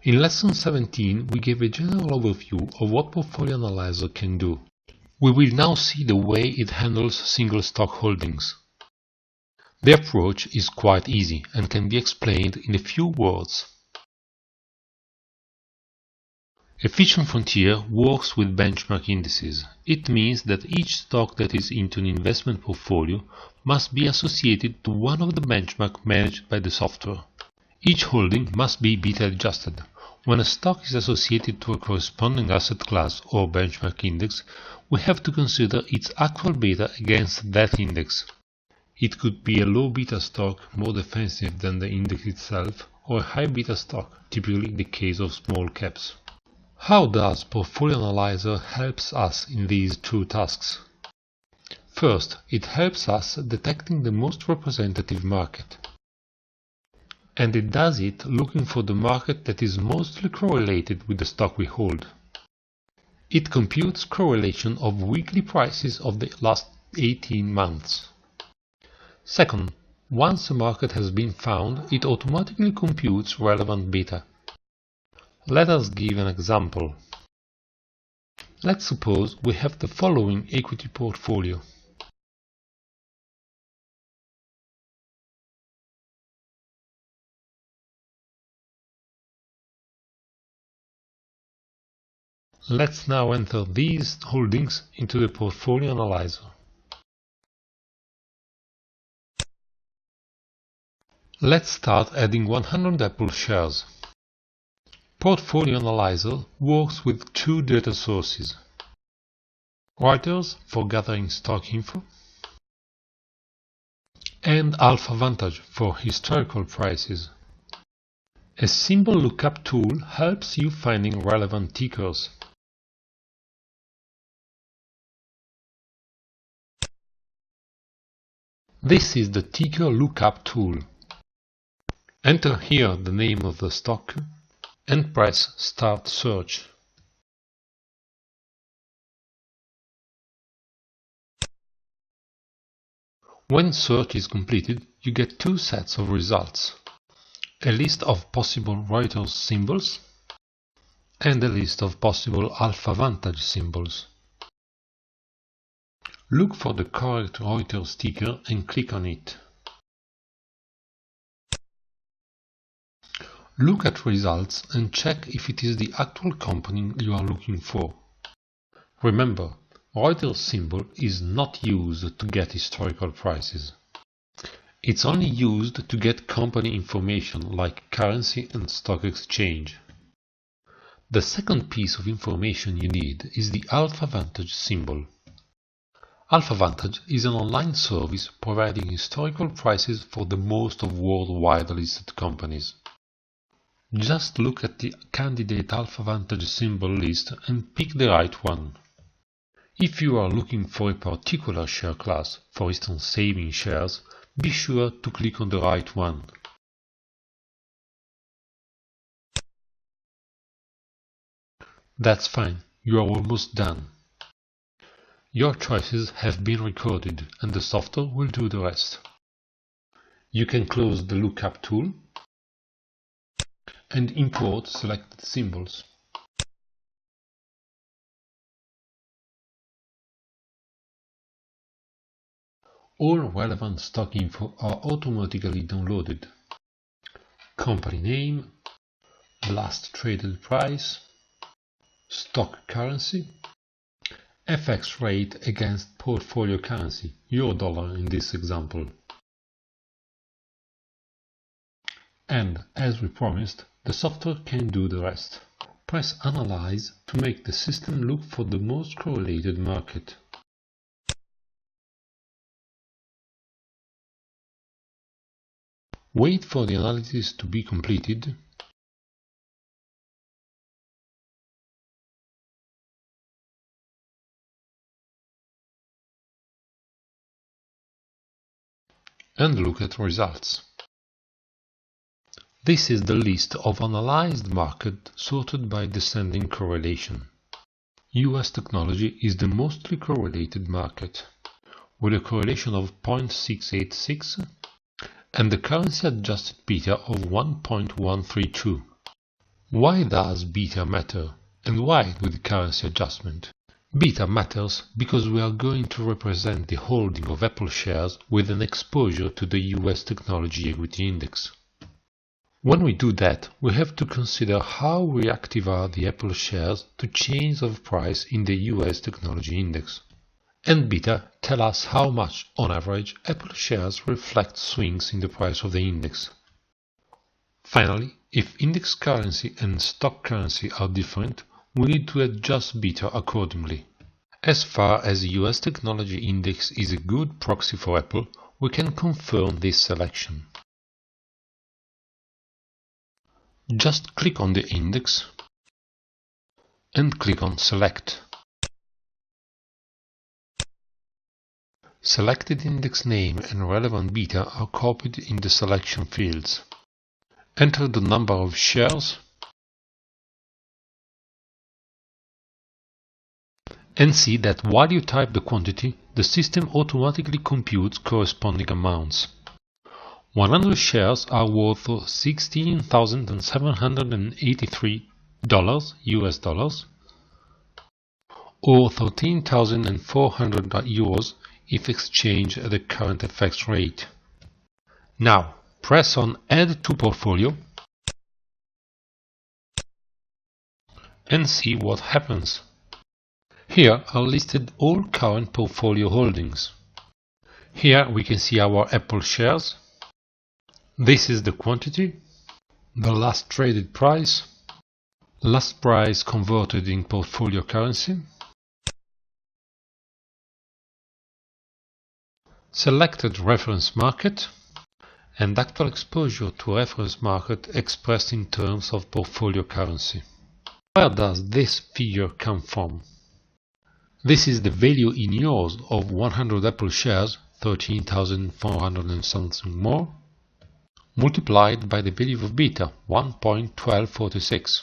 In Lesson 17, we gave a general overview of what Portfolio Analyzer can do. We will now see the way it handles single stock holdings. The approach is quite easy and can be explained in a few words. Efficient Frontier works with benchmark indices. It means that each stock that is into an investment portfolio must be associated to one of the benchmarks managed by the software. Each holding must be beta adjusted. When a stock is associated to a corresponding asset class or benchmark index, we have to consider its actual beta against that index. It could be a low beta stock, more defensive than the index itself, or a high beta stock, typically in the case of small caps. How does Portfolio Analyzer helps us in these two tasks? First, it helps us detecting the most representative market. And it does it looking for the market that is mostly correlated with the stock we hold. It computes correlation of weekly prices of the last 18 months. Second, once a market has been found, it automatically computes relevant beta. Let us give an example. Let's suppose we have the following equity portfolio. Let's now enter these holdings into the Portfolio Analyzer. Let's start adding 100 Apple shares. Portfolio Analyzer works with two data sources. Reuters for gathering stock info and Alpha Vantage for historical prices. A simple lookup tool helps you finding relevant tickers. This is the ticker lookup tool. Enter here the name of the stock and press Start Search. When search is completed, you get two sets of results. A list of possible Reuters symbols and a list of possible Alpha Vantage symbols. Look for the correct Reuters ticker and click on it. Look at results and check if it is the actual company you are looking for. Remember, Reuters symbol is not used to get historical prices. It's only used to get company information like currency and stock exchange. The second piece of information you need is the Alpha Vantage symbol. Alpha Vantage is an online service providing historical prices for the most of worldwide listed companies. Just look at the candidate Alpha Vantage symbol list and pick the right one. If you are looking for a particular share class, for instance saving shares, be sure to click on the right one. That's fine, you are almost done. Your choices have been recorded and the software will do the rest. You can close the lookup tool and import selected symbols. All relevant stock info are automatically downloaded. Company name, last traded price, stock currency, FX rate against portfolio currency, euro-dollar in this example. And, as we promised, the software can do the rest. Press Analyze to make the system look for the most correlated market. Wait for the analysis to be completed and look at results. This is the list of analyzed market sorted by descending correlation. US technology is the mostly correlated market, with a correlation of 0.686 and the currency adjusted beta of 1.132. Why does beta matter, and why with the currency adjustment? Beta matters because we are going to represent the holding of Apple shares with an exposure to the US Technology Equity Index. When we do that, we have to consider how reactive are the Apple shares to changes of price in the US Technology Index. And beta tell us how much, on average, Apple shares reflect swings in the price of the index. Finally, if index currency and stock currency are different, we need to adjust beta accordingly. As far as the US Technology Index is a good proxy for Apple, we can confirm this selection. Just click on the index and click on Select. Selected index name and relevant beta are copied in the selection fields. Enter the number of shares and see that while you type the quantity, the system automatically computes corresponding amounts. 100 shares are worth $16,783 US dollars or 13,400 euros if exchanged at the current FX rate. Now, press on Add to Portfolio and see what happens. Here are listed all current portfolio holdings. Here we can see our Apple shares. This is the quantity, the last traded price, last price converted in portfolio currency, selected reference market, and actual exposure to reference market expressed in terms of portfolio currency. Where does this figure come from? This is the value in euros of 100 Apple shares, 13,400 and something more, multiplied by the value of beta, 1.1246.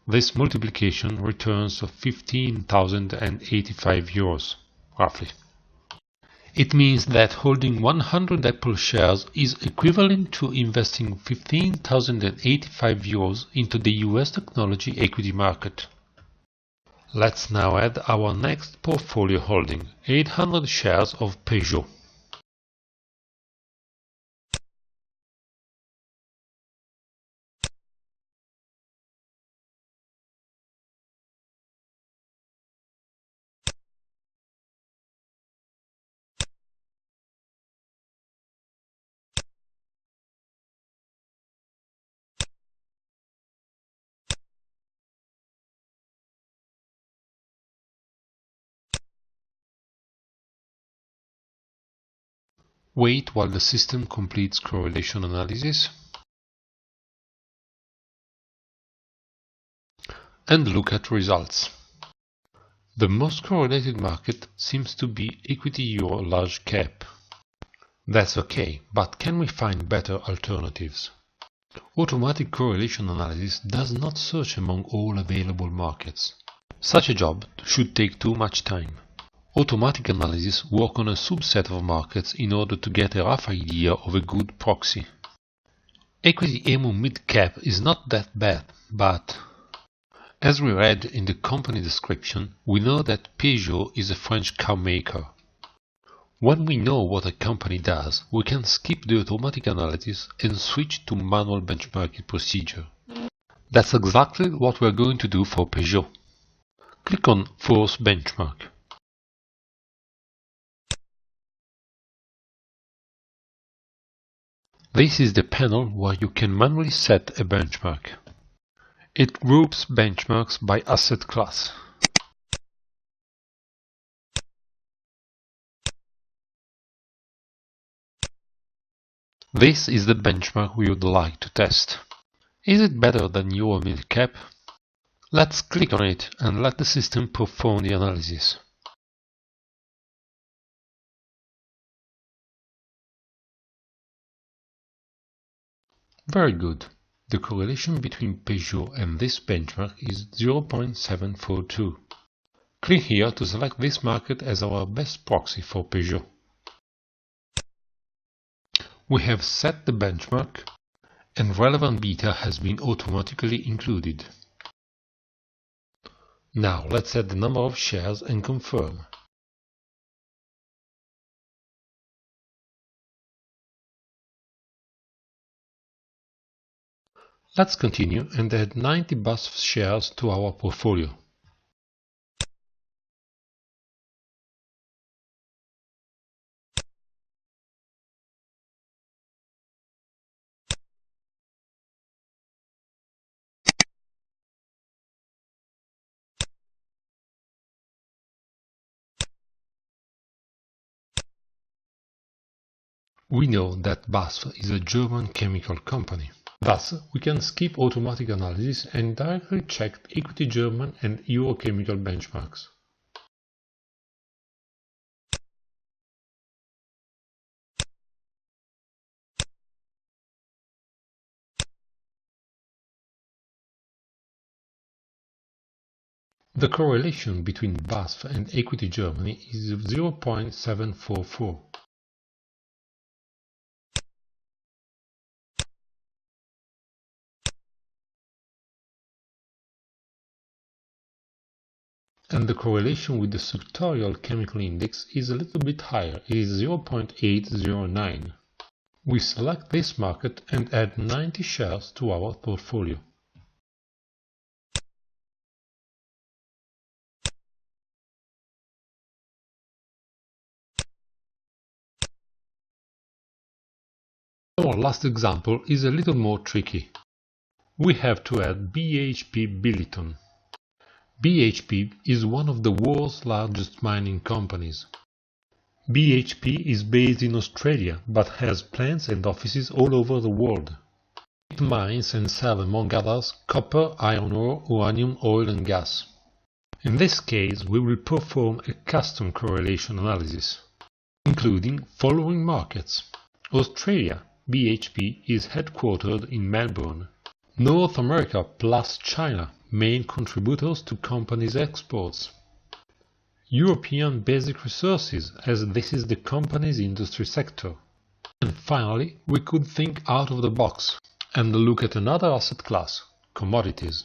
This multiplication returns 15,085 euros, roughly. It means that holding 100 Apple shares is equivalent to investing 15,085 euros into the US technology equity market. Let's now add our next portfolio holding, 800 shares of Peugeot. Wait while the system completes correlation analysis and look at results. The most correlated market seems to be equity euro large cap. That's okay, but can we find better alternatives? Automatic correlation analysis does not search among all available markets. Such a job should take too much time. Automatic analysis works on a subset of markets in order to get a rough idea of a good proxy. Equity EMU mid-cap is not that bad, but as we read in the company description, we know that Peugeot is a French car maker. When we know what a company does, we can skip the automatic analysis and switch to manual benchmarking procedure. That's exactly what we're going to do for Peugeot. Click on Force Benchmark. This is the panel where you can manually set a benchmark. It groups benchmarks by asset class. This is the benchmark we would like to test. Is it better than Euro mid-cap? Let's click on it and let the system perform the analysis. Very good. The correlation between Peugeot and this benchmark is 0.742. Click here to select this market as our best proxy for Peugeot. We have set the benchmark and relevant beta has been automatically included. Now let's add the number of shares and confirm. Let's continue and add 90 BASF shares to our portfolio. We know that BASF is a German chemical company. Thus, we can skip automatic analysis and directly check equity German and Euro chemical benchmarks. The correlation between BASF and equity Germany is 0.744. And the correlation with the sectorial chemical index is a little bit higher, it is 0.809. We select this market and add 90 shares to our portfolio. Our last example is a little more tricky. We have to add BHP Billiton. BHP is one of the world's largest mining companies. BHP is based in Australia but has plants and offices all over the world. It mines and sells, among others, copper, iron ore, uranium, oil and gas. In this case, we will perform a custom correlation analysis, including following markets. Australia, BHP is headquartered in Melbourne. North America plus China, main contributors to company's exports. European basic resources, as this is the company's industry sector. And finally, we could think out of the box and look at another asset class, commodities.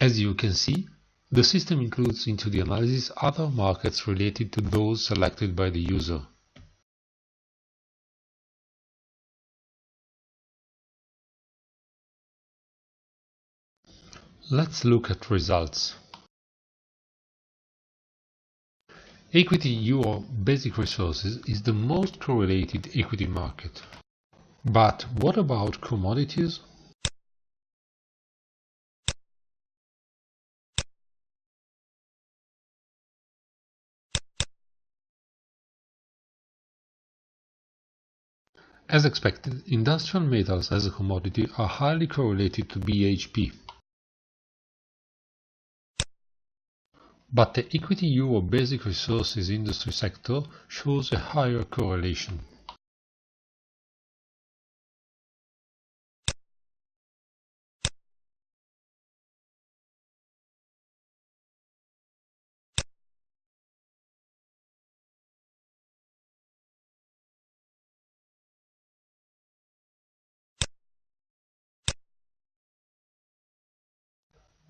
As you can see, the system includes into the analysis other markets related to those selected by the user. Let's look at results. Equity Euro Basic Resources is the most correlated equity market. But what about commodities? As expected, industrial metals as a commodity are highly correlated to BHP. But the equity Euro Basic Resources industry sector shows a higher correlation.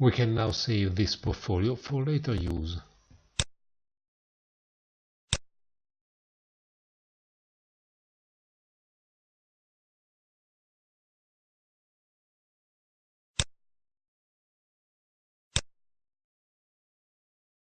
We can now save this portfolio for later use.